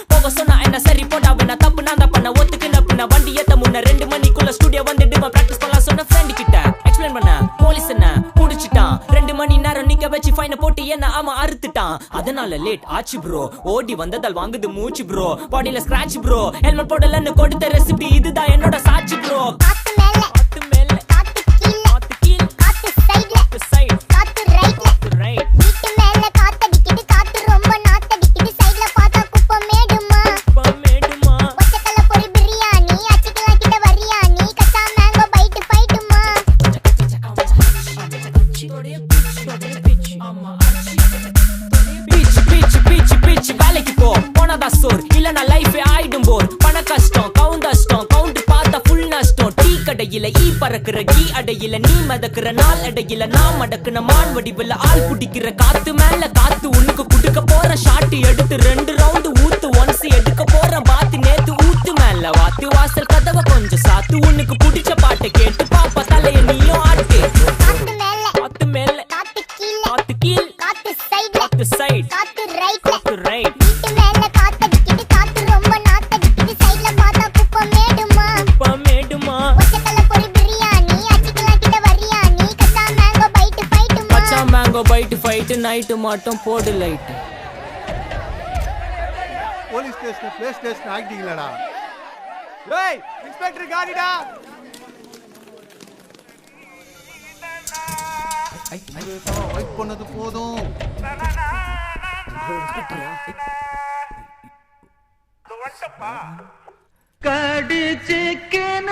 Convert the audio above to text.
போக சொன்னா என்ன சரி போடா வேணா தப்பு நான் தான் பண்ண ஒத்துக்குன பின்ன வண்டி ஏத்த முன்ன 2 மணிக்குள்ள ஸ்டுடியோ வந்துட்டு பிராக்டிஸ் பண்ணலாம் சொன்ன ஃப்ரெண்ட் கிட்ட எக்ஸ்பிளைன் பண்ண போலீஸ் என்ன புடிச்சிட்டான் 2 மணி நேரம் நிக்க வச்சு ஃபைனை போட்டு என்ன அவன் அறுத்துட்டான் அதனால லேட் ஆச்சு ப்ரோ ஓடி வந்ததால் வாங்குது மூச்சு ப்ரோ பாடியில ஸ்கிராட்ச் ப்ரோ ஹெல்மெட் போடலன்னு கொடுத்த ரெசிபி இதுதான் என்னோட சாட்சி ப்ரோ வேலைக்கு போ போனதா சோர் இல்லனா லைஃபே ஆயிடும் போர் பண கஷ்டம் கவுண்ட் பார்த்தா ஃபுல் நஷ்டம் டீ கடையில ஈ பறக்குற கீ அடையில நீ மதக்குற நாள் அடையில நான் மடக்குன மான் வடிவில் ஆள் குடிக்கிற காத்து மேல காத்து உனக்கு குடுக்க போற ஷாட் எடுத்து 2 ரவுண்டு ஊத்து ஒன்ஸ் எடுக்க போற பாத்து நேத்து ஊத்து மேல வாத்து வாசல் கதவை கொஞ்சம் சாத்து உனக்கு பிடிச்ச பாட்டை கேட்டு பாப்பா தலைய நீயும் ஆட்டு காத்து மேல காத்து கீழ் காத்து சைடு காத்து ரைட் வீட்டு மேல காத்தடிக்குது காத்து ரொம்ப நாத்தடிக்குது சைடுல பார்த்தா குப்பமேடுமா ஒச்சக்கல்ல பொரி பிரியாணி அச்சிக்கலாம் கிட்ட வரியாணி கச்சா மேங்கோ பைட் ஃபைட் நைட் மட்டும் போடு light police station play station ஆக்டிங்களடா ஏய் இன்ஸ்பெக்டர் காடிடா வெயிட் பண்ணது போதும் கடிச்சிக்கன